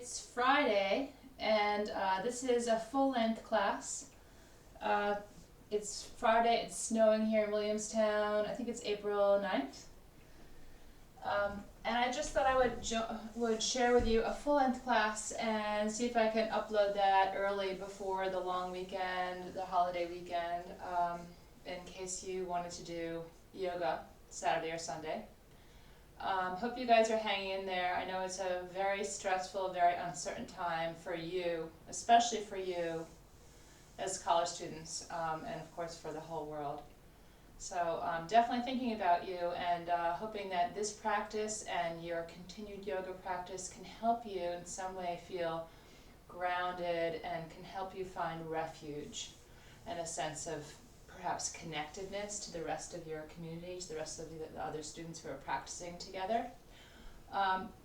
It's Friday, and this is a full-length class. Uh, it's Friday, it's snowing here in Williamstown. I think it's April 9th. And I just thought I would share with you a full-length class and see if I can upload that early before the long weekend, the holiday weekend, in case you wanted to do yoga Saturday or Sunday. Hope you guys are hanging in there. I know it's a very stressful, very uncertain time for you, especially for you as college students, and of course for the whole world. So definitely thinking about you and hoping that this practice and your continued yoga practice can help you in some way feel grounded and can help you find refuge and a sense of perhaps connectedness to the rest of your community, to the rest of the other students who are practicing together.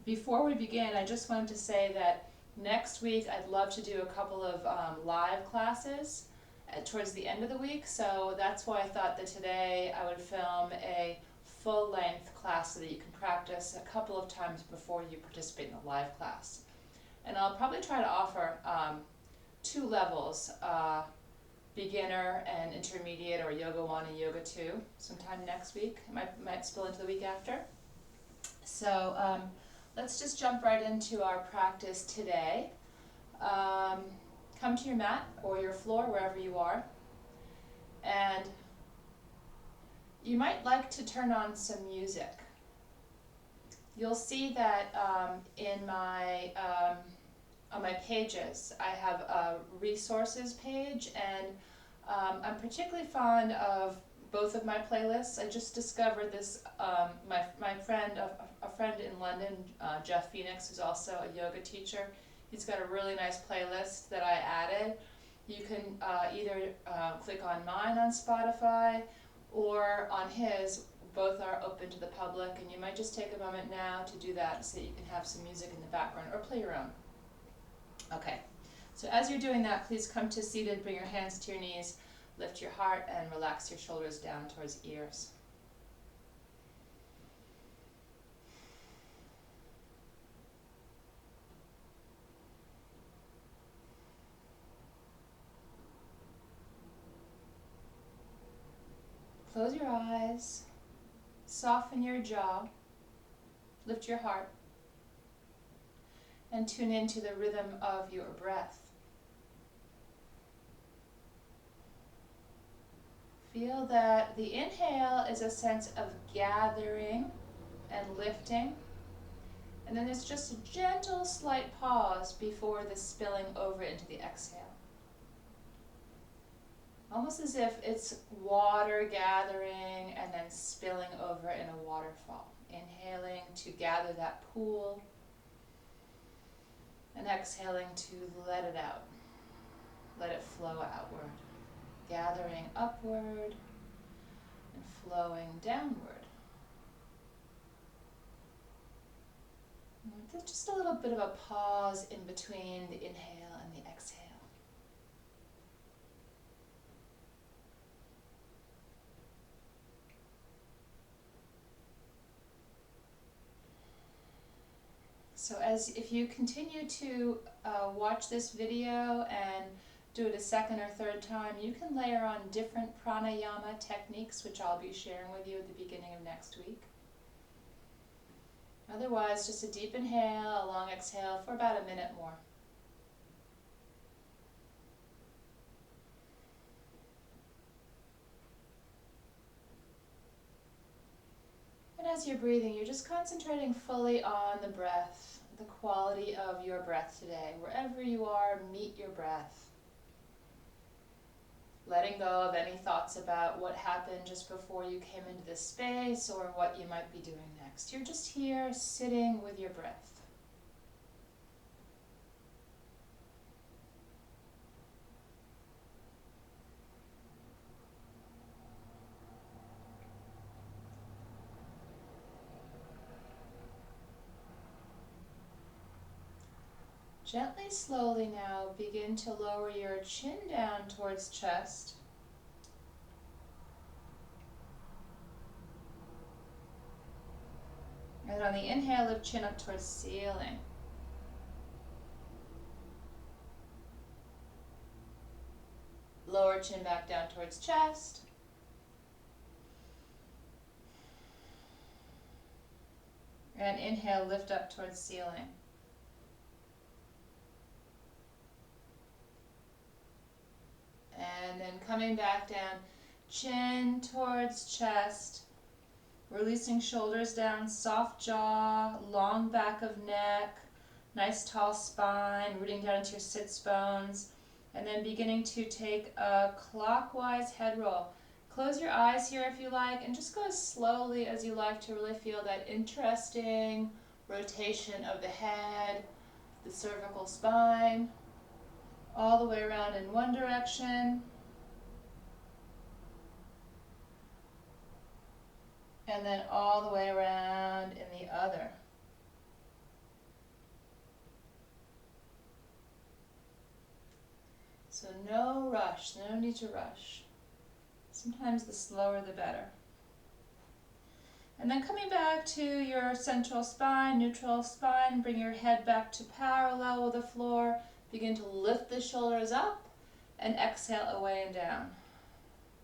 Before we begin, I just wanted to say that next week I'd love to do a couple of live classes towards the end of the week, so that's why I thought that today I would film a full-length class so that you can practice a couple of times before you participate in the live class. And I'll probably try to offer 2 levels, beginner and intermediate, or yoga 1 and yoga 2 sometime next week. It might spill into the week after. So let's just jump right into our practice today. Come to your mat or your floor, wherever you are, and you might like to turn on some music. You'll see that in my on my pages I have a resources page, and I'm particularly fond of both of my playlists. I just discovered this, my friend, a friend in London, Jeff Phoenix, who's also a yoga teacher. He's got a really nice playlist that I added. You can either click on mine on Spotify or on his. Both are open to the public, and you might just take a moment now to do that so that you can have some music in the background or play your own. Okay, so as you're doing that, please come to seated, bring your hands to your knees, lift your heart, and relax your shoulders down towards ears. Close your eyes, soften your jaw, lift your heart, and tune into the rhythm of your breath. Feel that the inhale is a sense of gathering and lifting, and then there's just a gentle, slight pause before the spilling over into the exhale. Almost as if it's water gathering and then spilling over in a waterfall. Inhaling to gather that pool, and exhaling to let it out. Let it flow outward. Gathering upward and flowing downward. There's just a little bit of a pause in between the inhale and the exhale. So if you continue to watch this video and do it a second or third time, you can layer on different pranayama techniques, which I'll be sharing with you at the beginning of next week. Otherwise, just a deep inhale, a long exhale for about a minute more. And as you're breathing, you're just concentrating fully on the breath, the quality of your breath today. Wherever you are, meet your breath. Letting go of any thoughts about what happened just before you came into this space or what you might be doing next. You're just here sitting with your breath. Gently, slowly now, begin to lower your chin down towards chest. And on the inhale, lift chin up towards ceiling. lower chin back down towards chest. And inhale, lift up towards ceiling. And then coming back down, chin towards chest, releasing shoulders down, soft jaw, long back of neck, nice tall spine, rooting down into your sits bones, and then beginning to take a clockwise head roll. Close your eyes here if you like, and just go as slowly as you like to really feel that interesting rotation of the head, the cervical spine, all the way around in one direction, and then all the way around in the other. So no rush, no need to rush. Sometimes the slower the better. And then coming back to your central spine, neutral spine, bring your head back to parallel with the floor. Begin to lift the shoulders up and exhale away and down.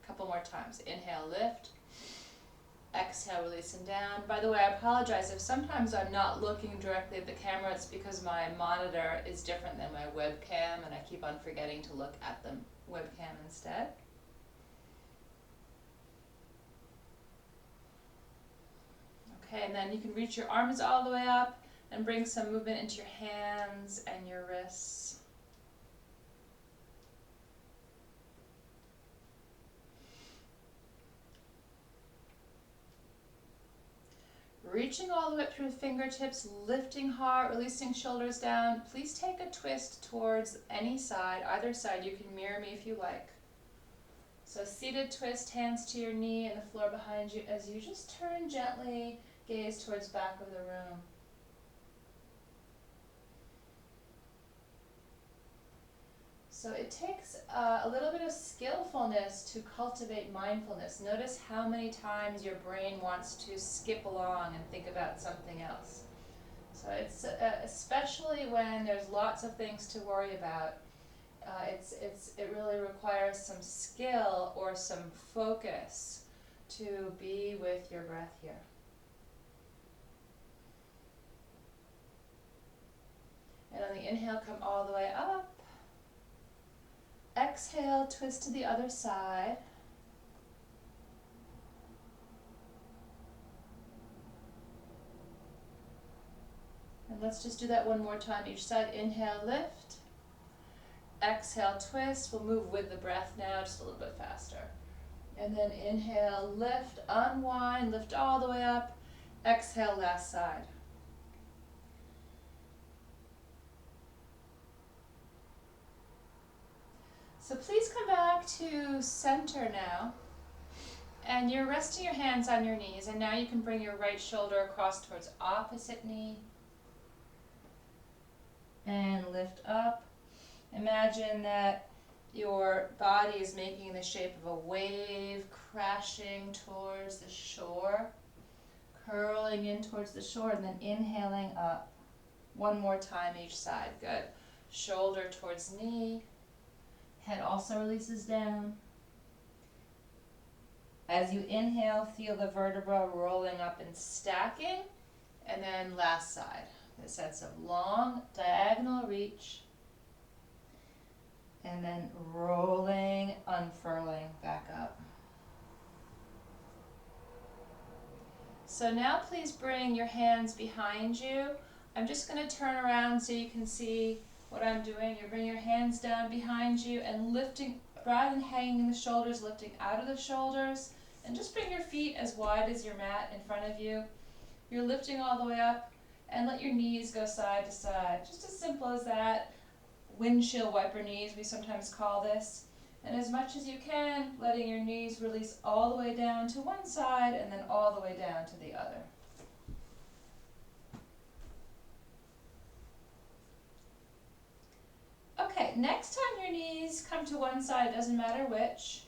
A couple more times. Inhale, lift. Exhale, release and down. By the way, I apologize if sometimes I'm not looking directly at the camera. It's because my monitor is different than my webcam and I keep on forgetting to look at the webcam instead. Okay, and then you can reach your arms all the way up and bring some movement into your hands and your wrists. Reaching all the way up through the fingertips, lifting heart, releasing shoulders down. Please take a twist towards any side, either side. You can mirror me if you like. So seated twist, hands to your knee and the floor behind you as you just turn gently, gaze towards back of the room. So it takes a little bit of skillfulness to cultivate mindfulness. Notice how many times your brain wants to skip along and think about something else. So it's especially when there's lots of things to worry about, it really requires some skill or some focus to be with your breath here. And on the inhale, come all the way up. Exhale, twist to the other side. And let's just do that one more time each side. Inhale, lift. Exhale, twist. We'll move with the breath now, just a little bit faster. And then inhale, lift, unwind, lift all the way up. Exhale, last side. So please come back to center now. And you're resting your hands on your knees. And now you can bring your right shoulder across towards opposite knee. And lift up. Imagine that your body is making the shape of a wave, crashing towards the shore, curling in towards the shore, and then inhaling up. One more time each side. Good. Shoulder towards knee. Head also releases down. As you inhale, feel the vertebra rolling up and stacking. And then last side. A sense of long diagonal reach. And then rolling, unfurling back up. So now please bring your hands behind you. I'm just going to turn around so you can see what I'm doing. You bring your hands down behind you and lifting, rather than hanging the shoulders, lifting out of the shoulders. And just bring your feet as wide as your mat in front of you. You're lifting all the way up and let your knees go side to side. Just as simple as that. Windshield wiper knees, we sometimes call this. And as much as you can, letting your knees release all the way down to one side and then all the way down to the other. Okay, next time your knees come to one side, doesn't matter which,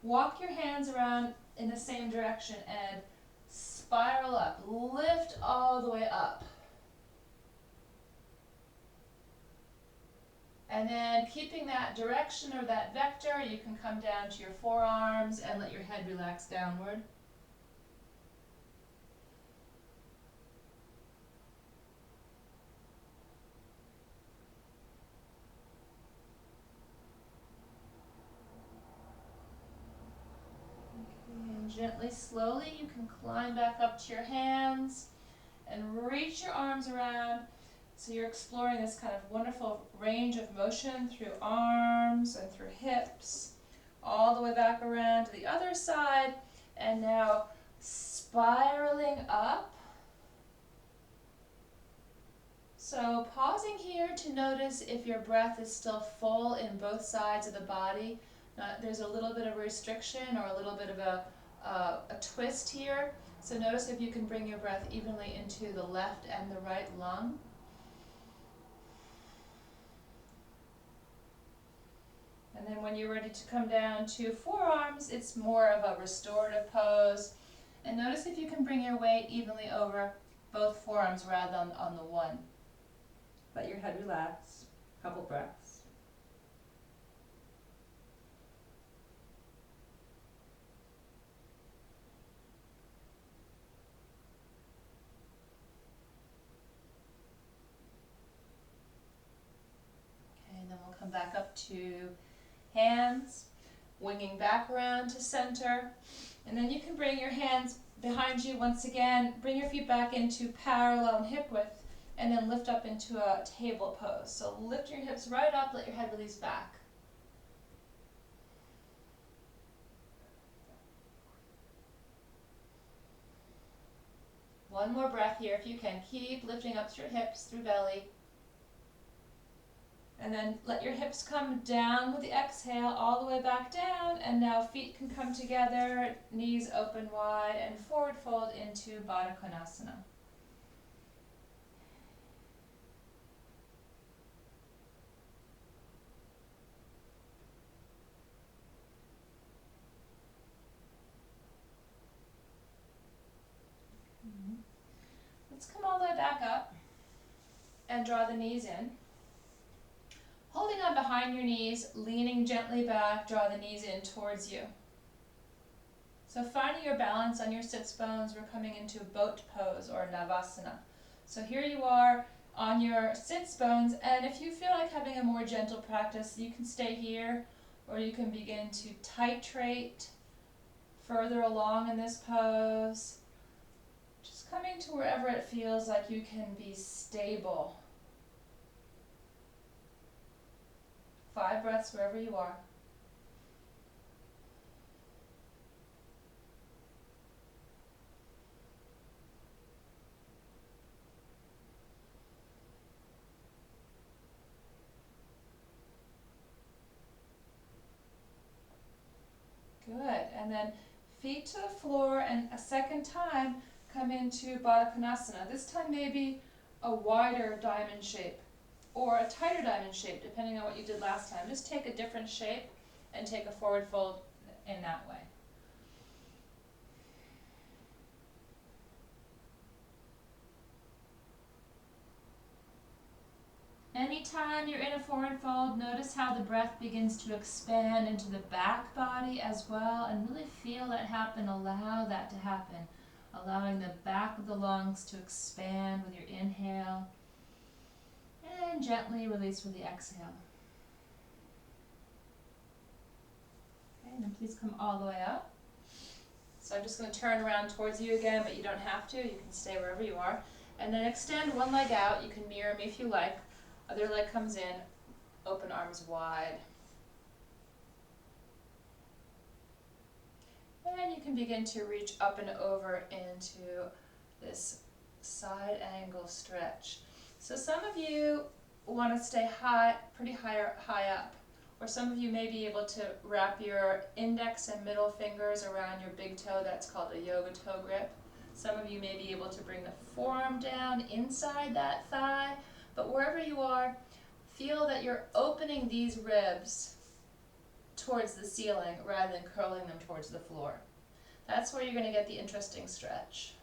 walk your hands around in the same direction and spiral up. Lift all the way up. And then keeping that direction or that vector, you can come down to your forearms and let your head relax downward. And gently, slowly, you can climb back up to your hands and reach your arms around. So you're exploring this kind of wonderful range of motion through arms and through hips, all the way back around to the other side, and now spiraling up. So pausing here to notice if your breath is still full in both sides of the body. There's a little bit of restriction or a little bit of a twist here. So notice if you can bring your breath evenly into the left and the right lung. And then when you're ready to come down to forearms, it's more of a restorative pose. And notice if you can bring your weight evenly over both forearms rather than on the one. Let your head relax. Couple breaths. Okay, and then we'll come back up to hands, winging back around to center. And then you can bring your hands behind you once again. Bring your feet back into parallel hip width. And then lift up into a table pose. So lift your hips right up, let your head release back. One more breath here if you can. Keep lifting up through hips, through belly. And then let your hips come down with the exhale all the way back down. And now feet can come together, knees open wide, and forward fold into Baddha Konasana. Let's come all the way back up and draw the knees in. Holding on behind your knees, leaning gently back, draw the knees in towards you. So finding your balance on your sits bones, we're coming into boat pose or Navasana. So here you are on your sits bones, and if you feel like having a more gentle practice, you can stay here or you can begin to titrate further along in this pose. Just coming to wherever it feels like you can be stable. 5 breaths wherever you are. Good, and then feet to the floor, and a second time come into Baddha Konasana. This time maybe a wider diamond shape or a tighter diamond shape, depending on what you did last time. Just take a different shape and take a forward fold in that way. Anytime you're in a forward fold, notice how the breath begins to expand into the back body as well, and really feel that happen. Allow that to happen. Allowing the back of the lungs to expand with your inhale, and gently release with the exhale. Okay, and then please come all the way up. So I'm just going to turn around towards you again, but you don't have to. You can stay wherever you are. And then extend one leg out. You can mirror me if you like. Other leg comes in, open arms wide. And you can begin to reach up and over into this side angle stretch. So some of you want to stay high, pretty high up. Or some of you may be able to wrap your index and middle fingers around your big toe. That's called a yoga toe grip. Some of you may be able to bring the forearm down inside that thigh. But wherever you are, feel that you're opening these ribs towards the ceiling rather than curling them towards the floor. That's where you're going to get the interesting stretch.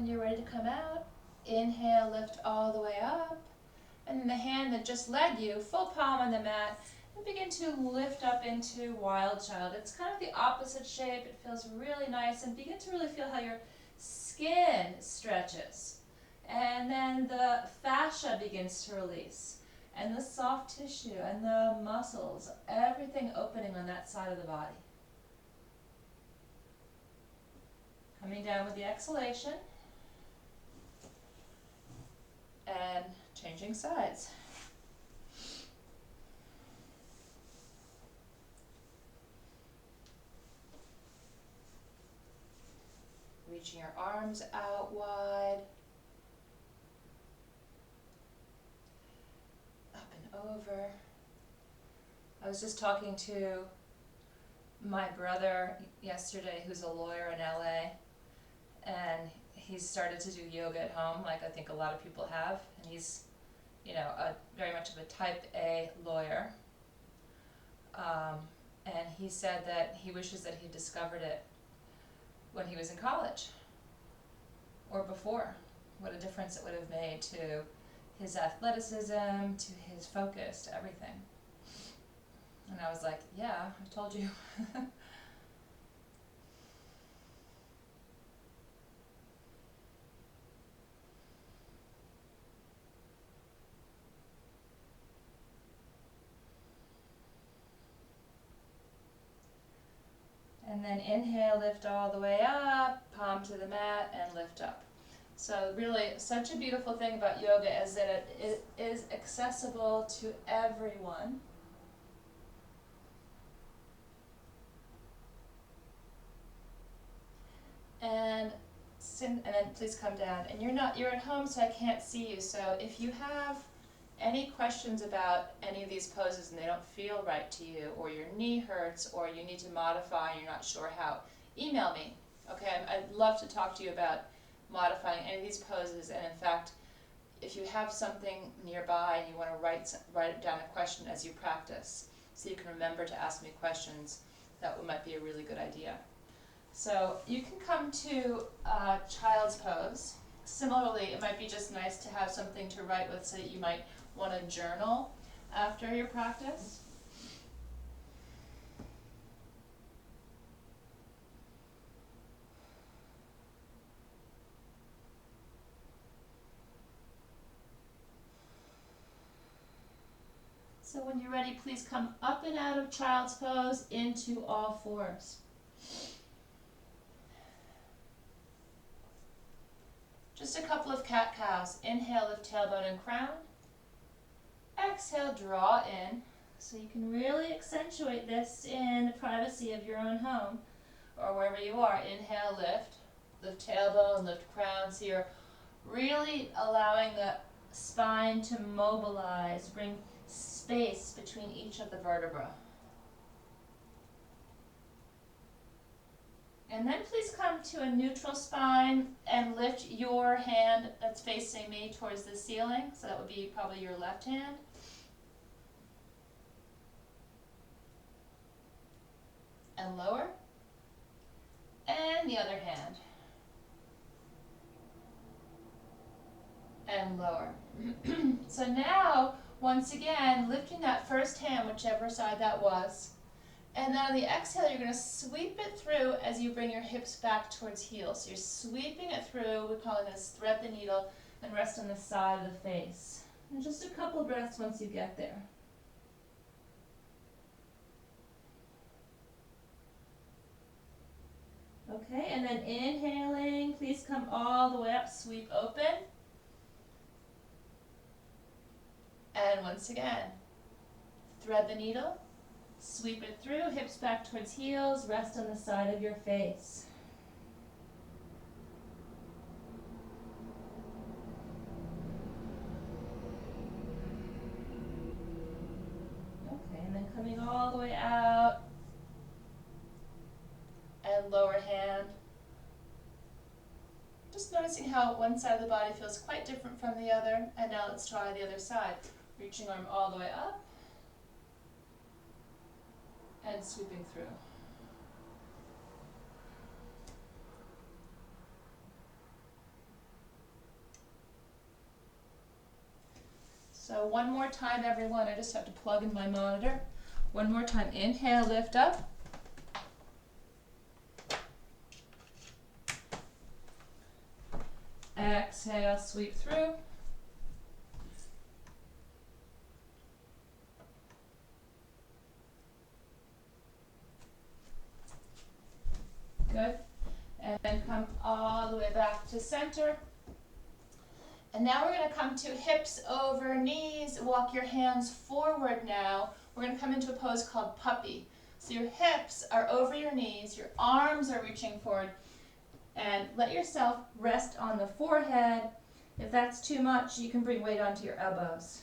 when you're ready to come out, inhale, lift all the way up. And then the hand that just led you, full palm on the mat, and begin to lift up into Wild Child. It's kind of the opposite shape. It feels really nice. And begin to really feel how your skin stretches. And then the fascia begins to release. And the soft tissue and the muscles, everything opening on that side of the body. Coming down with the exhalation. And changing sides. Reaching your arms out wide. Up and over. I was just talking to my brother yesterday, who's a lawyer in LA, and he's started to do yoga at home, like I think a lot of people have, and he's, very much of a type A lawyer. And he said that he wishes that he discovered it when he was in college or before. What a difference it would have made to his athleticism, to his focus, to everything. And I was like, yeah, I told you. And then inhale, lift all the way up, palm to the mat, and lift up. So really, such a beautiful thing about yoga is that it is accessible to everyone. And then please come down. And you're at home, so I can't see you. So if you have any questions about any of these poses and they don't feel right to you, or your knee hurts, or you need to modify and you're not sure how, email me. Okay, I'd love to talk to you about modifying any of these poses. And in fact, if you have something nearby and you want to write down a question as you practice, so you can remember to ask me questions, that might be a really good idea. So you can come to child's pose. Similarly, it might be just nice to have something to write with, so that you might want to journal after your practice. So when you're ready, please come up and out of child's pose into all fours. Just a couple of cat-cows. Inhale, lift tailbone and crown. Exhale, draw in. So you can really accentuate this in the privacy of your own home or wherever you are. Inhale, lift tailbone, lift crown. So you're really allowing the spine to mobilize, bring space between each of the vertebrae. And then please come to a neutral spine and lift your hand that's facing me towards the ceiling. So that would be probably your left hand. And lower. And the other hand. And lower. So now, once again, lifting that first hand, whichever side that was. And then on the exhale, you're going to sweep it through as you bring your hips back towards heels. So you're sweeping it through. We're calling this thread the needle and rest on the side of the face. And just a couple of breaths once you get there. Okay, and then inhaling, please come all the way up, sweep open. And once again, thread the needle. Sweep it through, hips back towards heels, rest on the side of your face. Okay, and then coming all the way out, and lower hand. Just noticing how one side of the body feels quite different from the other, and now let's try the other side. Reaching arm all the way up, and sweeping through. So one more time, everyone. I just have to plug in my monitor. One more time. Inhale, lift up. Exhale, sweep through. Good. And then come all the way back to center. And now we're going to come to hips over knees. Walk your hands forward now. We're going to come into a pose called puppy. So your hips are over your knees, your arms are reaching forward, and let yourself rest on the forehead. If that's too much, you can bring weight onto your elbows.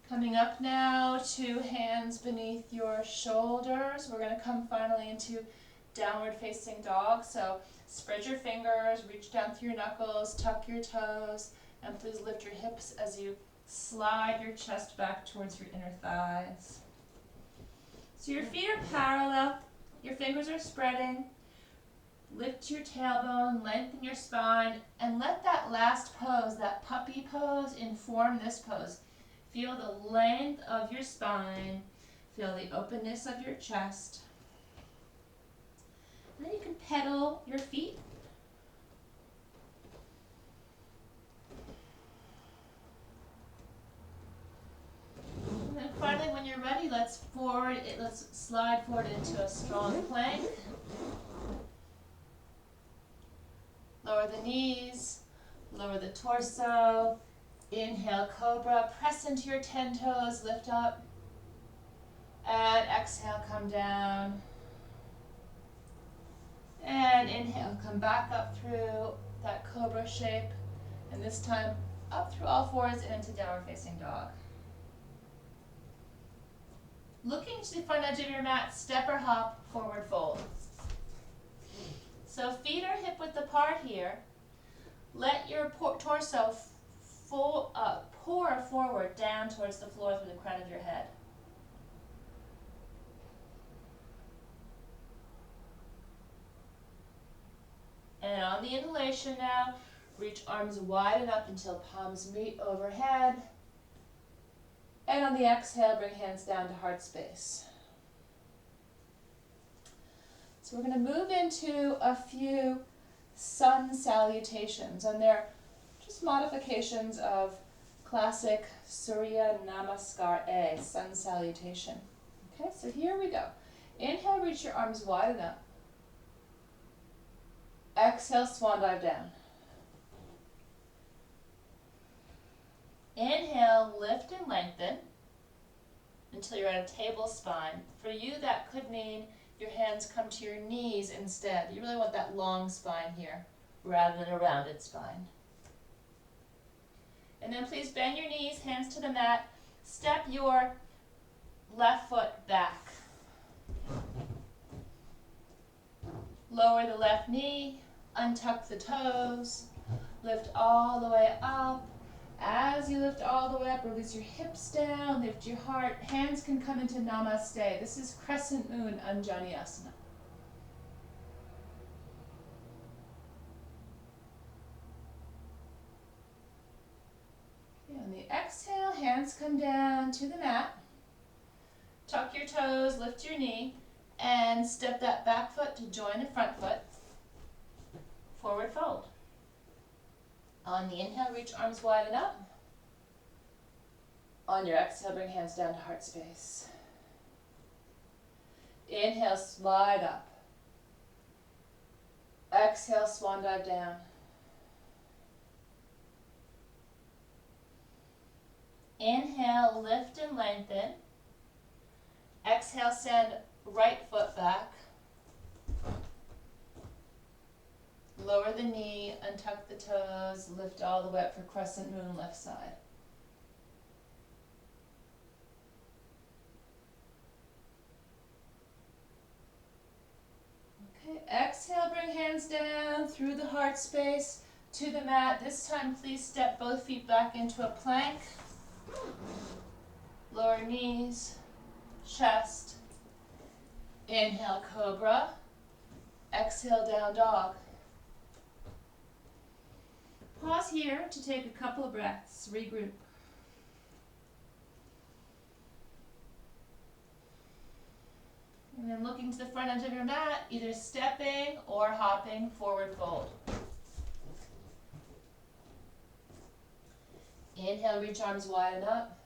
Coming up now to hands beneath your shoulders. We're going to come finally into downward facing dog. So spread your fingers, reach down through your knuckles, tuck your toes, and please lift your hips as you slide your chest back towards your inner thighs. So your feet are parallel, your fingers are spreading. Lift your tailbone, lengthen your spine, and let that last pose, that puppy pose, inform this pose. Feel the length of your spine. Feel the openness of your chest. And then you can pedal your feet. And then finally, when you're ready, let's slide forward into a strong plank. Lower the knees, lower the torso. Inhale, cobra, press into your 10 toes, lift up. And exhale, come down. And inhale, come back up through that cobra shape. And this time, up through all fours and into downward facing dog. Looking to the front edge of your mat, step or hop, forward fold. So feet are hip width apart here. Let your torso pour forward down towards the floor through the crown of your head. And on the inhalation now, reach arms wide up until palms meet overhead. And on the exhale, bring hands down to heart space. So we're going to move into a few sun salutations, and they're just modifications of classic Surya Namaskar A, sun salutation. Okay, so here we go. Inhale, reach your arms wide up. Exhale, swan dive down. Inhale, lift and lengthen until you're at a table spine. For you, that could mean your hands come to your knees instead. You really want that long spine here rather than a rounded spine. And then please bend your knees, hands to the mat. Step your left foot back. Lower the left knee, untuck the toes, lift all the way up. As you lift all the way up, release your hips down, lift your heart. Hands can come into Namaste. This is Crescent Moon Anjaneyasana. Okay, on the exhale, hands come down to the mat. Tuck your toes, lift your knee, and step that back foot to join the front foot. Forward fold. On the inhale, reach arms wide and up. On your exhale, bring hands down to heart space. Inhale, slide up. Exhale, swan dive down. Inhale, lift and lengthen. Exhale, send right foot back. Lower the knee, untuck the toes, lift all the way up for Crescent Moon left side. Okay, exhale, bring hands down through the heart space to the mat. This time, please step both feet back into a plank. Lower knees, chest. Inhale, cobra. Exhale, down dog. Pause here to take a couple of breaths, regroup. And then looking to the front edge of your mat, either stepping or hopping, forward fold. Inhale, reach arms wide and up.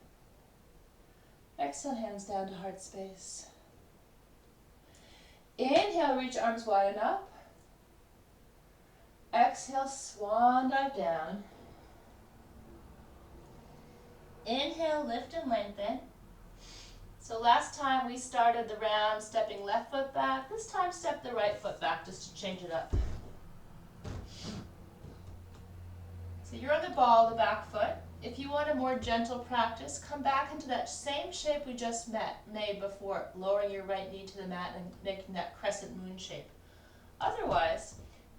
Exhale, hands down to heart space. Inhale, reach arms wide and up. Exhale, swan dive down. Inhale, lift and lengthen. So last time we started the round stepping left foot back. This time step the right foot back just to change it up. So you're on the ball, the back foot. If you want a more gentle practice, come back into that same shape we just made before, lowering your right knee to the mat and making that crescent moon shape. Otherwise,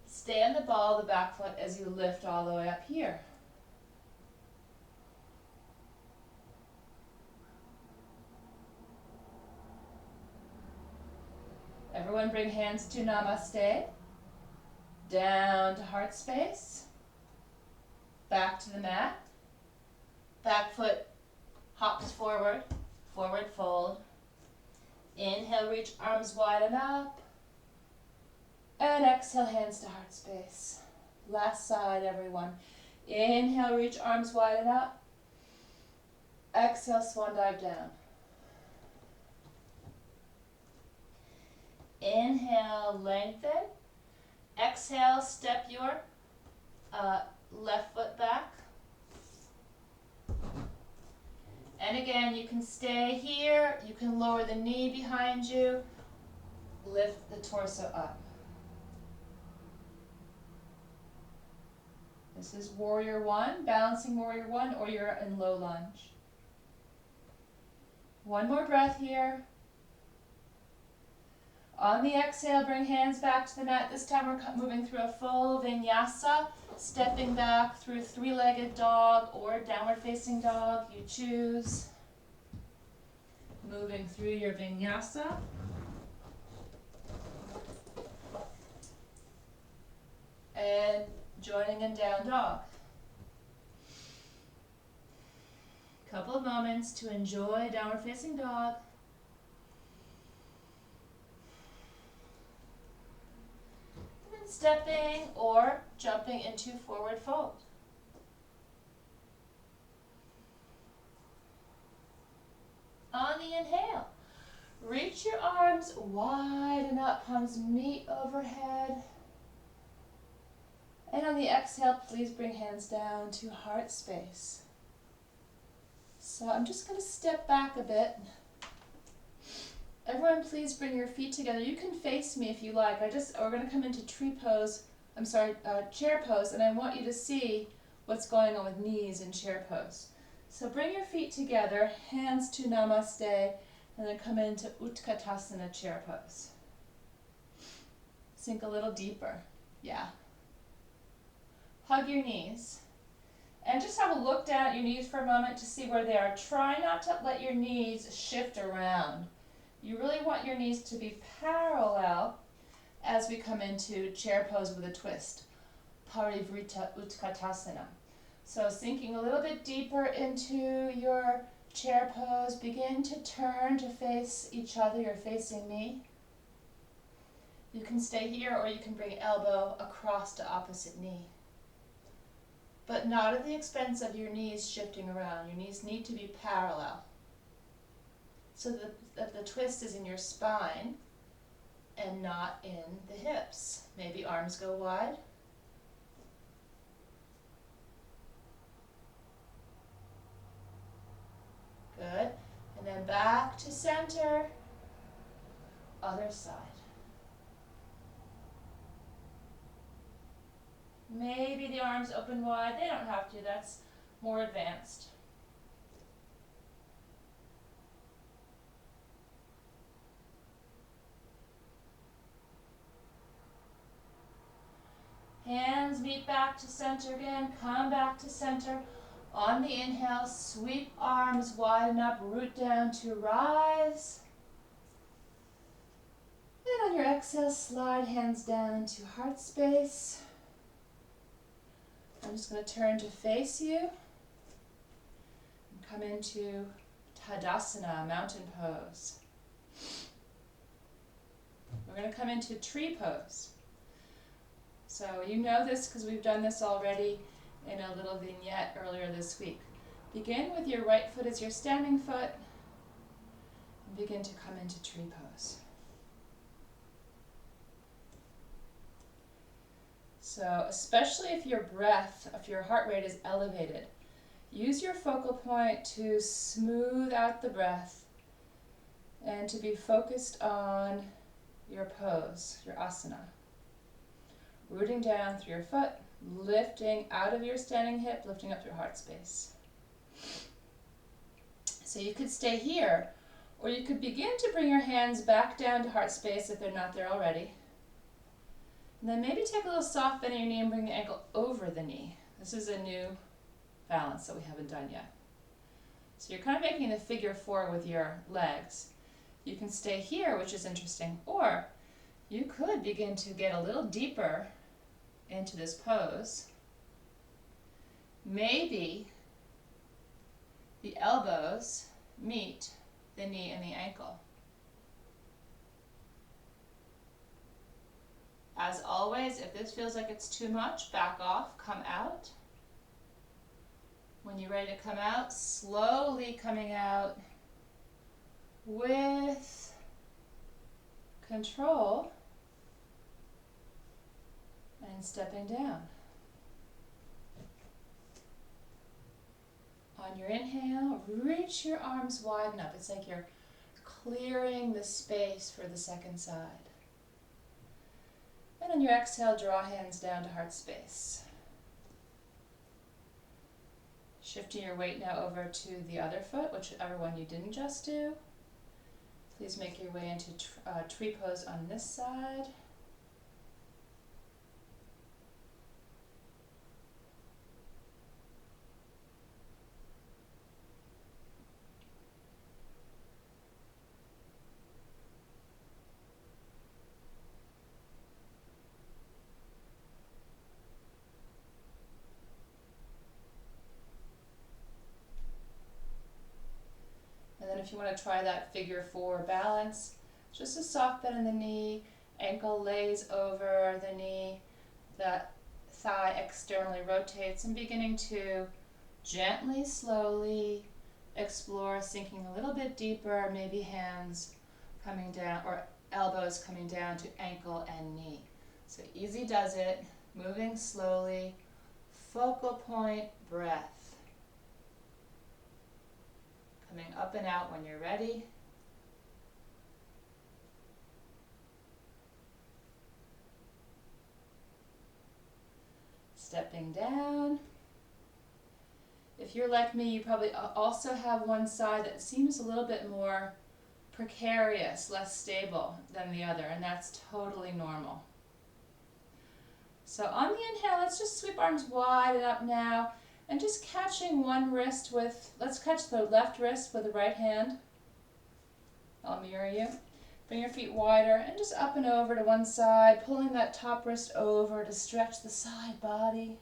stay on the ball, the back foot, as you lift all the way up here. Everyone bring hands to namaste, down to heart space, back to the mat, back foot hops forward, forward fold. Inhale, reach arms wide and up, and exhale, hands to heart space. Last side, everyone. Inhale, reach arms wide and up, exhale, swan dive down. Inhale, lengthen. Exhale, step your left foot back. And again, you can stay here. You can lower the knee behind you. Lift the torso up. This is warrior one, balancing warrior one, or you're in low lunge. One more breath here. On the exhale, bring hands back to the mat. This time we're moving through a full vinyasa, stepping back through three-legged dog or downward facing dog, you choose. Moving through your vinyasa. And joining in down dog. Couple of moments to enjoy downward facing dog. Stepping or jumping into forward fold. On the inhale, reach your arms wide and up, palms meet overhead. And on the exhale, please bring hands down to heart space. So I'm just going to step back a bit. Everyone, please bring your feet together. You can face me if you like. We're going to come into chair pose, and I want you to see what's going on with knees in chair pose. So bring your feet together, hands to namaste, and then come into Utkatasana chair pose. Sink a little deeper. Yeah. Hug your knees. And just have a look down at your knees for a moment to see where they are. Try not to let your knees shift around. You really want your knees to be parallel as we come into chair pose with a twist. Parivrita Utkatasana. So sinking a little bit deeper into your chair pose, begin to turn to face each other. You're facing me. You can stay here or you can bring elbow across to opposite knee. But not at the expense of your knees shifting around. Your knees need to be parallel. So that the twist is in your spine and not in the hips. Maybe arms go wide. Good. And then back to center. Other side. Maybe the arms open wide. They don't have to. That's more advanced. Hands meet back to center again. Come back to center. On the inhale, sweep arms wide enough, root down to rise. And on your exhale, slide hands down into heart space. I'm just going to turn to face you and come into Tadasana, mountain pose. We're going to come into tree pose. So you know this because we've done this already in a little vignette earlier this week. Begin with your right foot as your standing foot and begin to come into tree pose. So especially if your breath, if your heart rate is elevated, use your focal point to smooth out the breath and to be focused on your pose, your asana. Rooting down through your foot, lifting out of your standing hip, lifting up your heart space. So you could stay here, or you could begin to bring your hands back down to heart space if they're not there already. And then maybe take a little soft bend in your knee and bring the ankle over the knee. This is a new balance that we haven't done yet. So you're kind of making the figure 4 with your legs. You can stay here, which is interesting, or you could begin to get a little deeper into this pose. Maybe the elbows meet the knee and the ankle. As always, if this feels like it's too much, back off, come out. When you're ready to come out, slowly coming out with control and stepping down. On your inhale, reach your arms widen up. It's like you're clearing the space for the second side. And on your exhale, draw hands down to heart space. Shifting your weight now over to the other foot, whichever one you didn't just do. Please make your way into tree pose on this side. And then if you want to try that figure 4 balance, just a soft bend in the knee, ankle lays over the knee, that thigh externally rotates, and beginning to gently, slowly explore sinking a little bit deeper, maybe hands coming down or elbows coming down to ankle and knee. So easy does it, moving slowly, focal point, breath. Coming up and out when you're ready. Stepping down. If you're like me, you probably also have one side that seems a little bit more precarious, less stable than the other, and that's totally normal. So on the inhale, let's just sweep arms wide and up now. And just catching one wrist with, let's catch the left wrist with the right hand. I'll mirror you. Bring your feet wider and just up and over to one side, pulling that top wrist over to stretch the side body.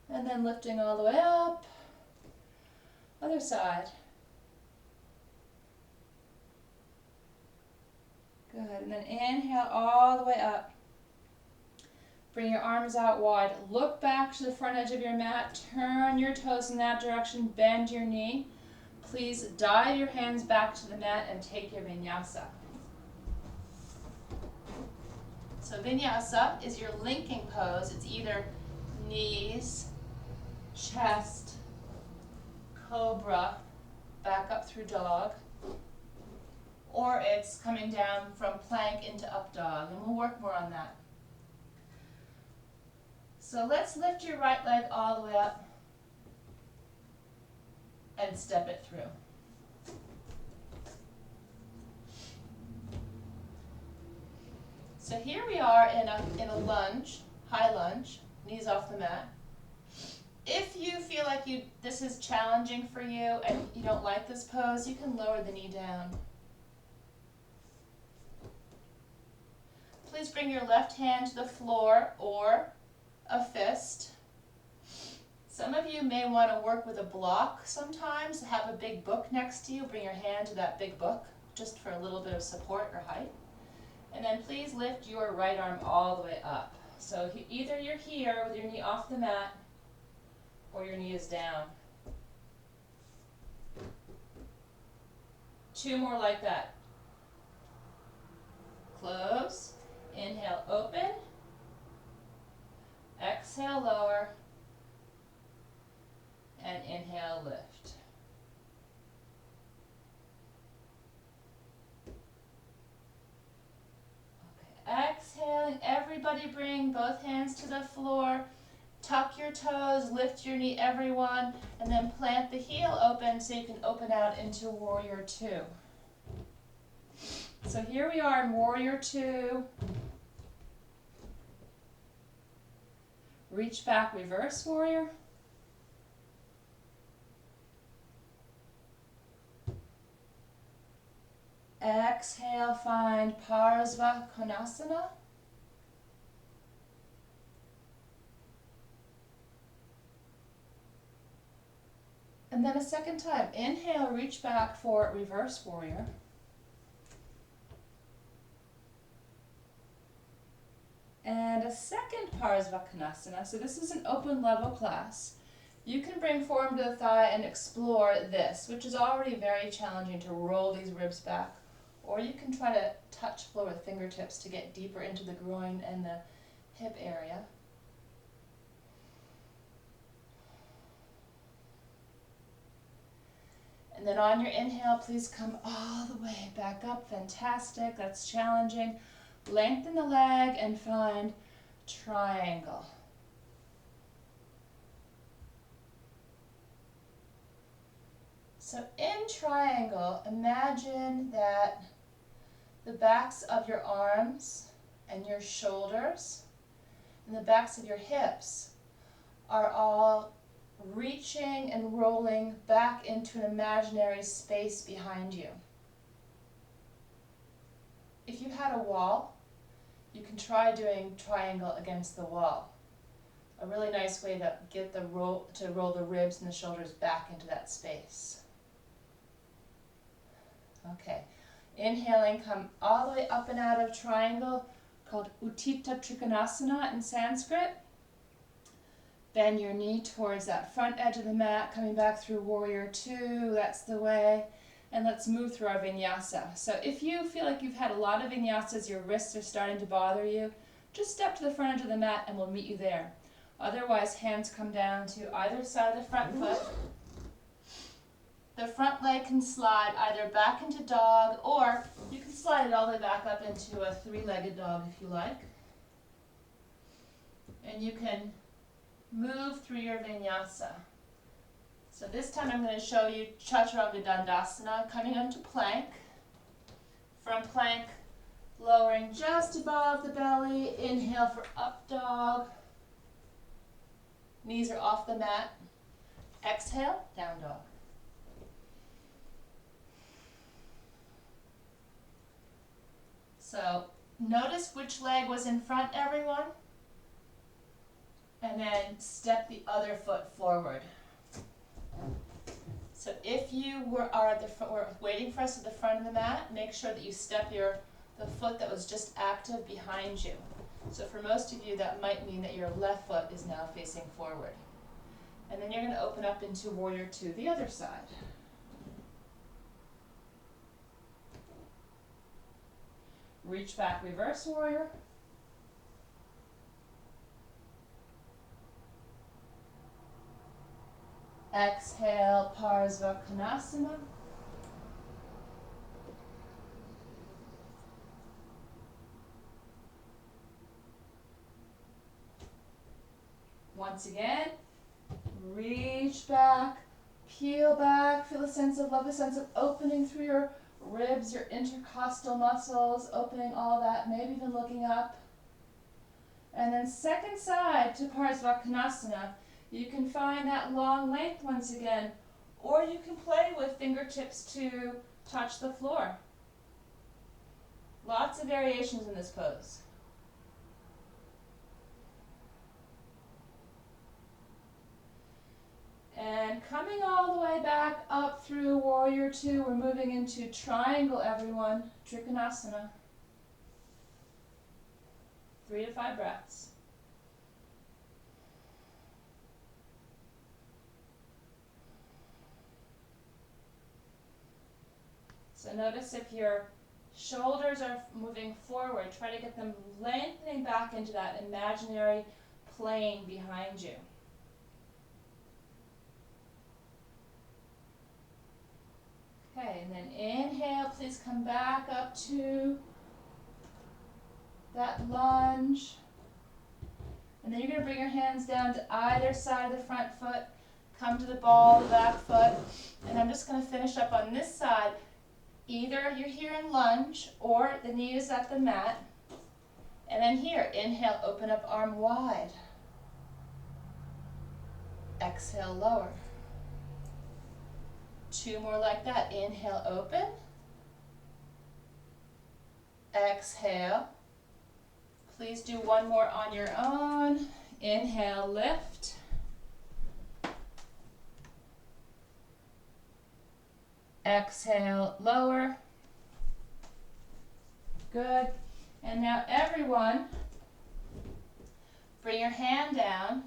And then lifting all the way up. Other side. Good, and then inhale all the way up. Bring your arms out wide. Look back to the front edge of your mat. Turn your toes in that direction. Bend your knee. Please dive your hands back to the mat and take your vinyasa. So vinyasa is your linking pose. It's either knees, chest, cobra, back up through dog, or it's coming down from plank into up dog, and we'll work more on that. So let's lift your right leg all the way up and step it through. So here we are in a lunge, high lunge, knees off the mat. If you feel like this is challenging for you and you don't like this pose, you can lower the knee down. please bring your left hand to the floor or a fist. Some of you may want to work with a block sometimes. Have a big book next to you. Bring your hand to that big book just for a little bit of support or height. And then please lift your right arm all the way up. So either you're here with your knee off the mat or your knee is down. 2 more like that. Close. Inhale, open. Exhale, lower. And inhale, lift. Okay, exhaling, everybody bring both hands to the floor. Tuck your toes, lift your knee, everyone, and then plant the heel open so you can open out into Warrior Two. So here we are in Warrior Two. Reach back, reverse warrior. Exhale, find Parsva Konasana. And then a second time, inhale, reach back for reverse warrior. And a second Parsva Konasana. So this is an open level class. You can bring forearm to the thigh and explore this, which is already very challenging to roll these ribs back. Or you can try to touch floor with fingertips to get deeper into the groin and the hip area. And then on your inhale, please come all the way back up. Fantastic, that's challenging. Lengthen the leg and find triangle. So in triangle, imagine that the backs of your arms and your shoulders and the backs of your hips are all reaching and rolling back into an imaginary space behind you. If you had a wall, you can try doing triangle against the wall. A really nice way to get roll the ribs and the shoulders back into that space. Okay, inhaling, come all the way up and out of triangle, called Utthita Trikonasana in Sanskrit. Bend your knee towards that front edge of the mat, coming back through Warrior Two, that's the way. And let's move through our vinyasa. So if you feel like you've had a lot of vinyasas, your wrists are starting to bother you, just step to the front edge of the mat and we'll meet you there. Otherwise, hands come down to either side of the front foot. The front leg can slide either back into dog, or you can slide it all the way back up into a three-legged dog if you like. And you can move through your vinyasa. So this time I'm going to show you Chaturanga Dandasana, coming onto plank. From plank, lowering just above the belly. Inhale for up dog. Knees are off the mat. Exhale, down dog. So notice which leg was in front, everyone. And then step the other foot forward. So if you were waiting for us at the front of the mat, make sure that you step the foot that was just active behind you. So for most of you, that might mean that your left foot is now facing forward. And then you're going to open up into Warrior Two, the other side. Reach back, reverse warrior. Exhale, Parsva Konasana. Once again, reach back, peel back, feel a sense of love, a sense of opening through your ribs, your intercostal muscles, opening all that, maybe even looking up. And then second side to Parsva Konasana. You can find that long length once again, or you can play with fingertips to touch the floor. Lots of variations in this pose. up through Warrior Two. We're moving into triangle, everyone. Trikonasana. 3 to 5 breaths. So notice if your shoulders are moving forward, try to get them lengthening back into that imaginary plane behind you. Okay, and then inhale, please come back up to that lunge. And then you're going to bring your hands down to either side of the front foot, come to the ball of the back foot, and I'm just going to finish up on this side. Either you're here in lunge or the knee is at the mat. And then here, inhale, open up arm wide. Exhale, lower. 2 more like that. Inhale, open. Exhale. Please do 1 more on your own. Inhale, lift. Exhale, lower. Good. And now everyone, bring your hand down,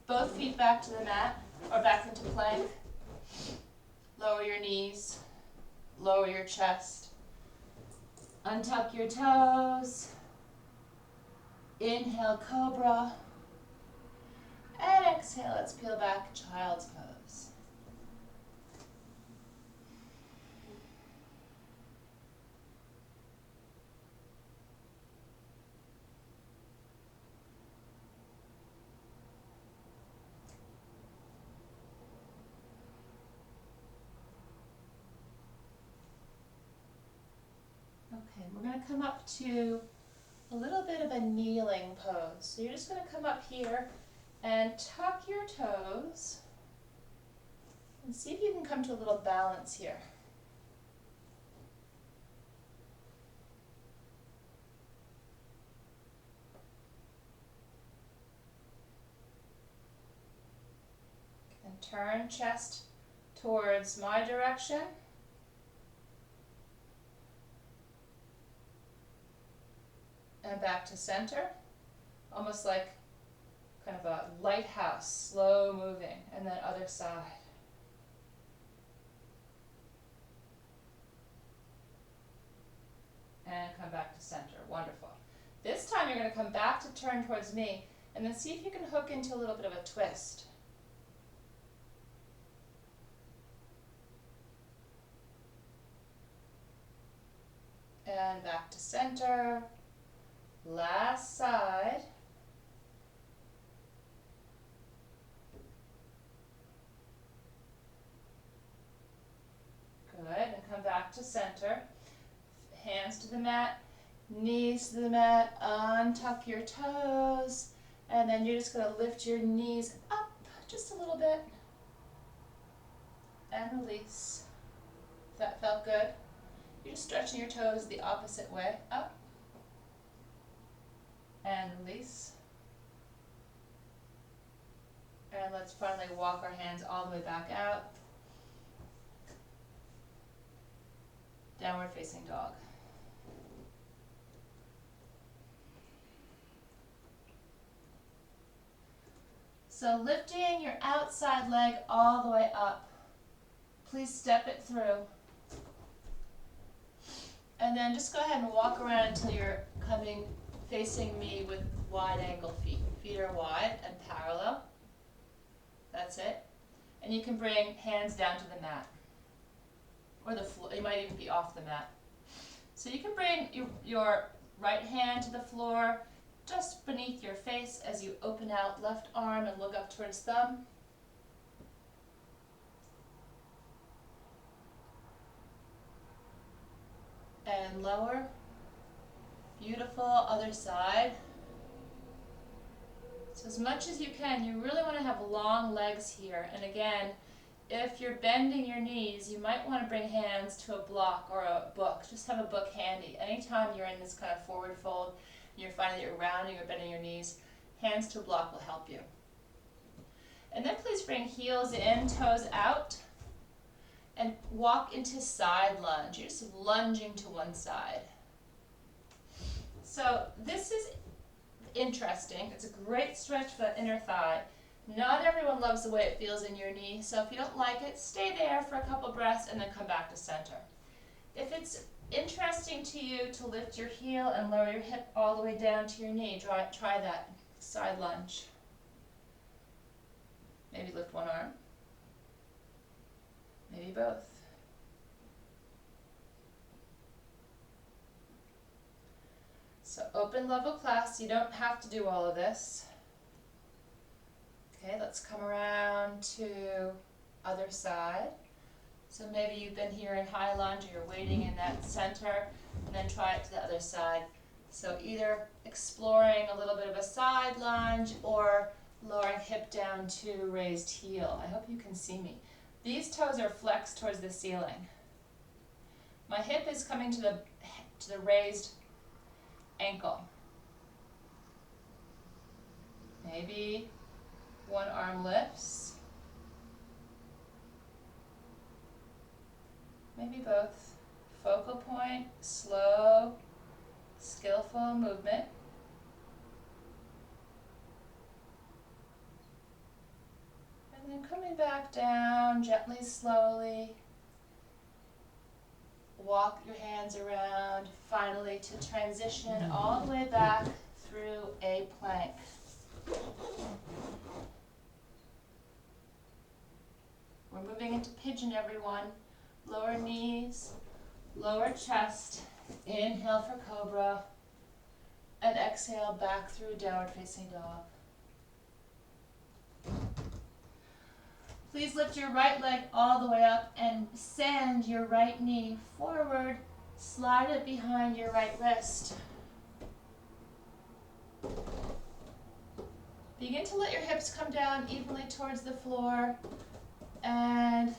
both feet back to the mat, or back into plank. Lower your knees, lower your chest. Untuck your toes. Inhale, cobra. And exhale, let's peel back, child's pose. Okay, we're going to come up to a little bit of a kneeling pose. So you're just going to come up here and tuck your toes and see if you can come to a little balance here. And turn chest towards my direction. And back to center, almost like kind of a lighthouse, slow moving, and then other side. And come back to center, wonderful. This time you're going to come back to turn towards me, and then see if you can hook into a little bit of a twist. And back to center. Last side. Good, and come back to center. Hands to the mat, knees to the mat, untuck your toes, and then you're just going to lift your knees up just a little bit and release. If that felt good, you're just stretching your toes the opposite way, up and release. And let's finally walk our hands all the way back out. Downward facing dog. So lifting your outside leg all the way up. Please step it through. And then just go ahead and walk around until you're coming facing me with wide ankle feet. Feet are wide and parallel. That's it. And you can bring hands down to the mat. Or the floor. You might even be off the mat. So you can bring your right hand to the floor just beneath your face as you open out left arm and look up towards thumb. And lower. Beautiful. Other side. So as much as you can, you really want to have long legs here. And again, if you're bending your knees, you might want to bring hands to a block or a book. Just have a book handy. Anytime you're in this kind of forward fold, and you're finding that you're rounding or bending your knees, hands to a block will help you. And then please bring heels in, toes out. and walk into side lunge. You're just lunging to one side. So this is interesting. It's a great stretch for the inner thigh. Not everyone loves the way it feels in your knee, so if you don't like it, stay there for a couple breaths and then come back to center. If it's interesting to you to lift your heel and lower your hip all the way down to your knee, try that side lunge. Maybe lift one arm, maybe both. So open level class, you don't have to do all of this. Okay, let's come around to other side. So maybe you've been here in high lunge, or you're waiting in that center, and then try it to the other side. So either exploring a little bit of a side lunge or lowering hip down to raised heel. I hope you can see me. These toes are flexed towards the ceiling. My hip is coming to the raised ankle. Maybe one arm lifts. Maybe both. Focal point, slow, skillful movement. And then coming back down gently, slowly. Walk your hands around, finally to transition all the way back through a plank. We're moving into pigeon, everyone. Lower knees, lower chest. Inhale for cobra. And exhale back through downward facing dog. Please lift your right leg all the way up and send your right knee forward. Slide it behind your right wrist. Begin to let your hips come down evenly towards the floor, and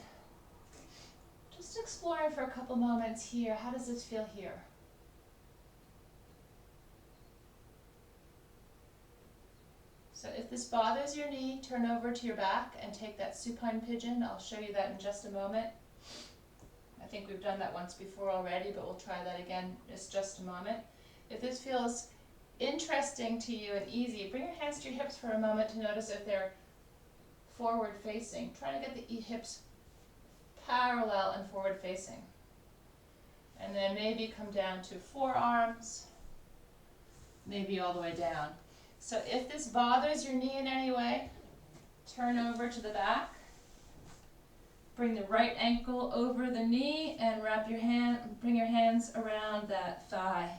just exploring for a couple moments here. How does this feel here? So if this bothers your knee, turn over to your back and take that supine pigeon. I'll show you that in just a moment. I think we've done that once before already, but we'll try that again in just a moment. If this feels interesting to you and easy, bring your hands to your hips for a moment to notice if they're forward facing. Try to get the hips parallel and forward facing. And then maybe come down to forearms, maybe all the way down. So if this bothers your knee in any way, turn over to the back. Bring the right ankle over the knee and bring your hands around that thigh.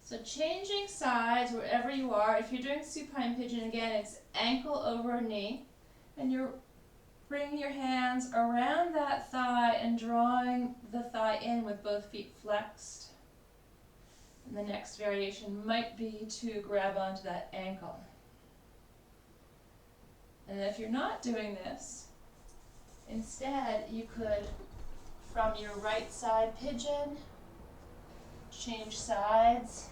So changing sides wherever you are. If you're doing supine pigeon, again, it's ankle over knee. And you're bringing your hands around that thigh and drawing the thigh in with both feet flexed. And the next variation might be to grab onto that ankle. And if you're not doing this, instead you could, from your right side pigeon, change sides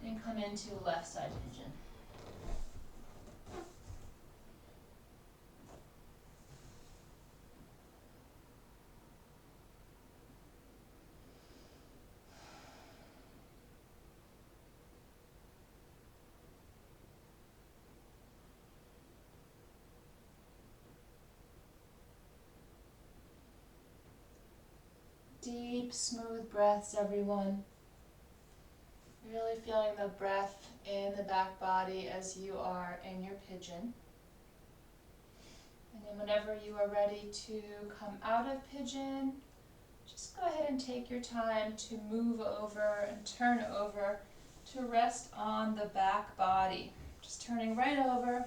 and come into left side pigeon. Deep, smooth breaths, everyone. Really feeling the breath in the back body as you are in your pigeon. And then whenever you are ready to come out of pigeon, just go ahead and take your time to move over and turn over to rest on the back body. Just turning right over,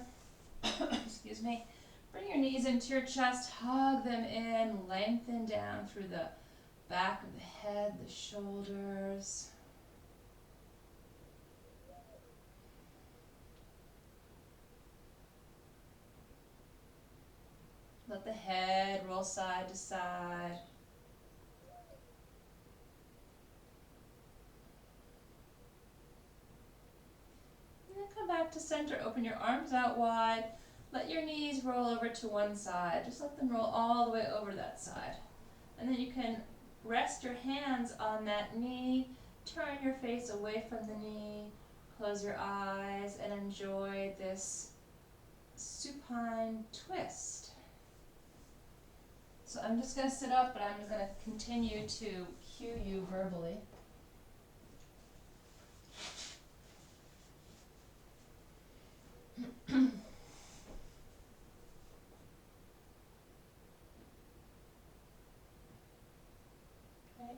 excuse me. Bring your knees into your chest, hug them in, lengthen down through the back of the head, the shoulders. Let the head roll side to side. And then come back to center, open your arms out wide. Let your knees roll over to one side. Just let them roll all the way over that side. And then you can rest your hands on that knee, turn your face away from the knee, close your eyes, and enjoy this supine twist. So I'm just going to sit up, but I'm going to continue to cue you verbally.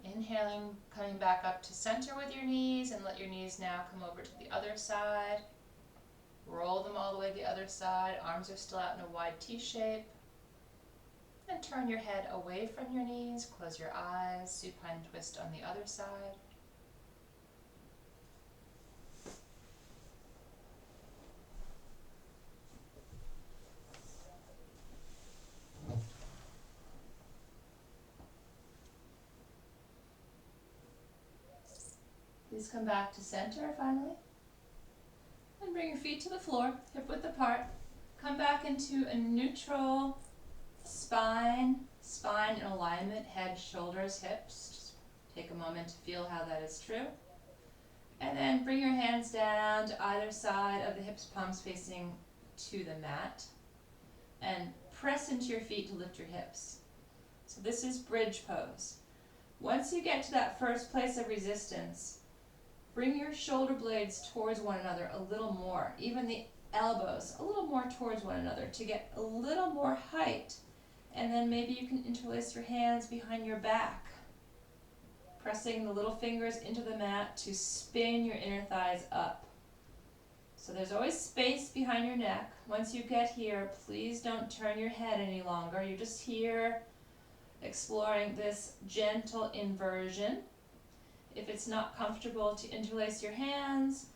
Inhaling, coming back up to center with your knees, and let your knees now come over to the other side. Roll them all the way to the other side. Arms are still out in a wide T shape. And turn your head away from your knees. Close your eyes. Supine twist on the other side. Please come back to center finally. And bring your feet to the floor, hip width apart. Come back into a neutral spine in alignment, head, shoulders, hips. Just take a moment to feel how that is true. And then bring your hands down to either side of the hips, palms facing to the mat. And press into your feet to lift your hips. So this is bridge pose. Once you get to that first place of resistance, bring your shoulder blades towards one another a little more, even the elbows a little more towards one another to get a little more height. And then maybe you can interlace your hands behind your back, pressing the little fingers into the mat to spin your inner thighs up. So there's always space behind your neck. Once you get here, please don't turn your head any longer. You're just here exploring this gentle inversion. If it's not comfortable to interlace your hands,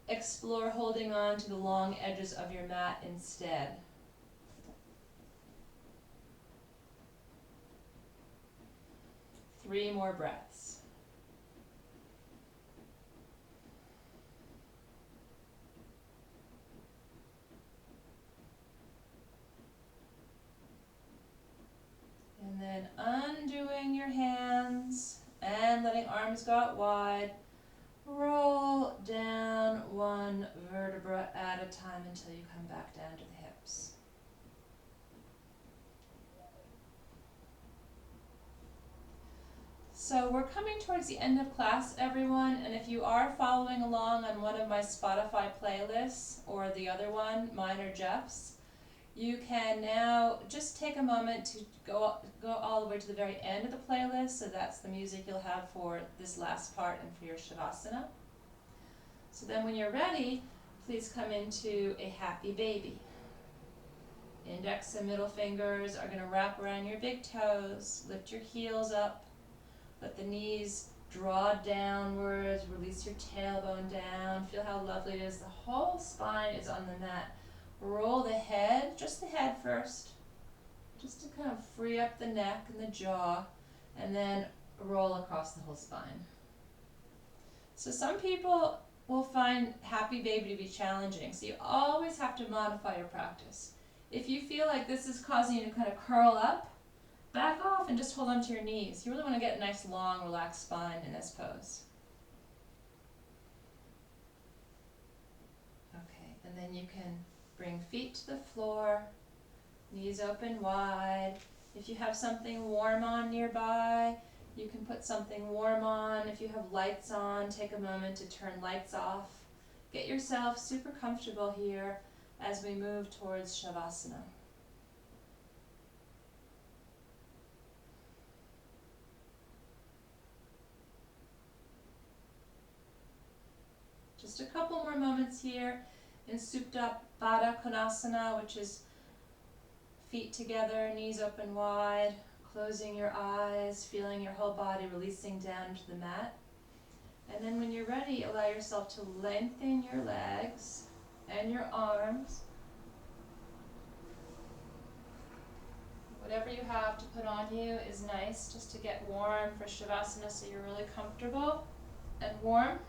explore holding on to the long edges of your mat instead. Three more breaths. And then undoing your hands and letting arms go out wide. Roll down one vertebra at a time until you come back down to the hips. So we're coming towards the end of class, everyone, and if you are following along on one of my Spotify playlists or the other one, mine or Jeff's, you can now just take a moment to go all the way to the very end of the playlist, so that's the music you'll have for this last part and for your Shavasana. So then when you're ready, please come into a happy baby. Index and middle fingers are going to wrap around your big toes, lift your heels up, let the knees draw downwards, release your tailbone down, feel how lovely it is. The whole spine is on the mat. Roll the head, just the head first, just to kind of free up the neck and the jaw, and then roll across the whole spine. So some people will find happy baby to be challenging, so you always have to modify your practice. If you feel like this is causing you to kind of curl up, back off and just hold onto your knees. You really want to get a nice long relaxed spine in this pose. Okay, and then you can bring feet to the floor, knees open wide. If you have something warm on nearby, you can put something warm on. If you have lights on, take a moment to turn lights off. Get yourself super comfortable here as we move towards Shavasana. Just a couple more moments here in Supta Baddha Konasana, which is feet together, knees open wide, closing your eyes, feeling your whole body releasing down to the mat. And then when you're ready, allow yourself to lengthen your legs and your arms. Whatever you have to put on you is nice, just to get warm for Shavasana so you're really comfortable and warm.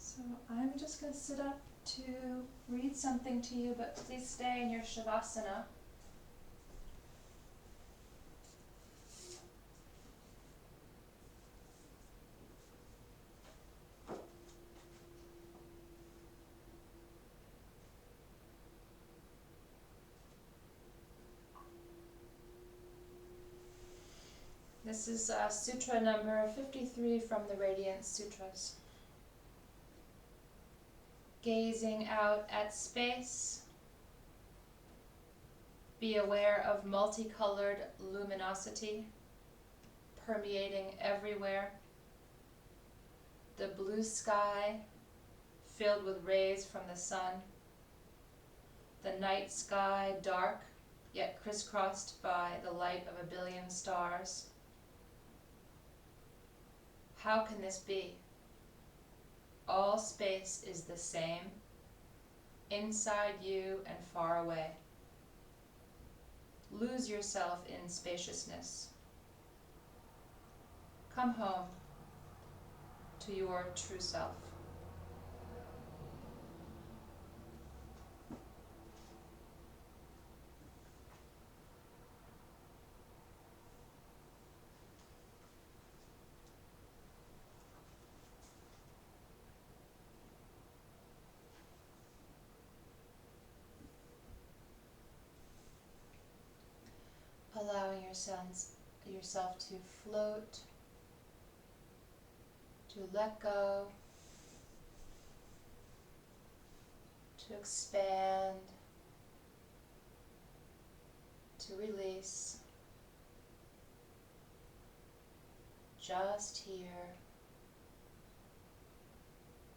So I'm just going to sit up to read something to you, but please stay in your Shavasana. This is Sutra number 53 from the Radiant Sutras. Gazing out at space, be aware of multicolored luminosity permeating everywhere. The blue sky filled with rays from the sun. The night sky dark, yet crisscrossed by the light of a billion stars. How can this be? All space is the same, inside you and far away. Lose yourself in spaciousness. Come home to your true self. Allowing yourself to float, to let go, to expand, to release, just here,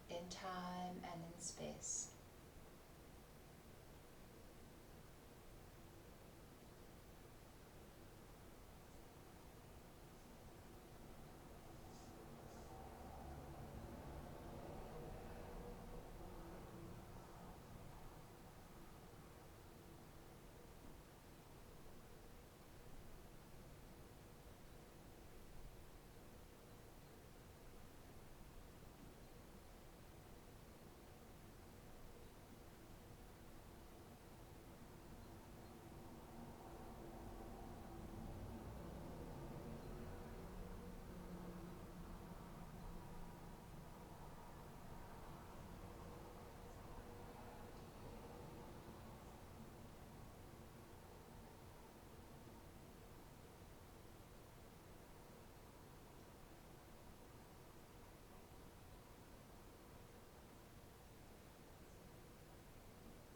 in time and in space.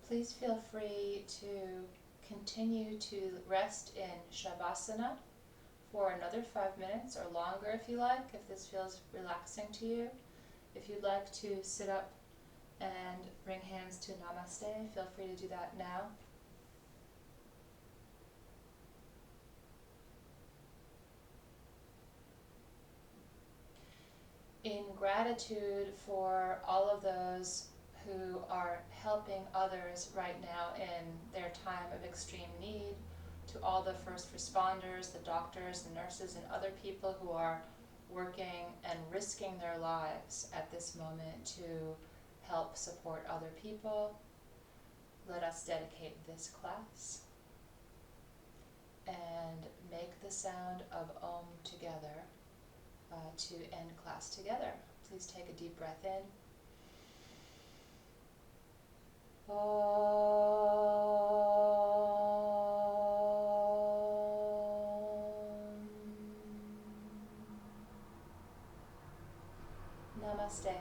Please feel free to continue to rest in Shavasana for another 5 minutes or longer if you like, if this feels relaxing to you. If you'd like to sit up and bring hands to Namaste, feel free to do that now. In gratitude for all of those who are helping others right now in their time of extreme need, to all the first responders, the doctors, the nurses, and other people who are working and risking their lives at this moment to help support other people, let us dedicate this class and make the sound of Om together to end class together. Please take a deep breath in. Namaste.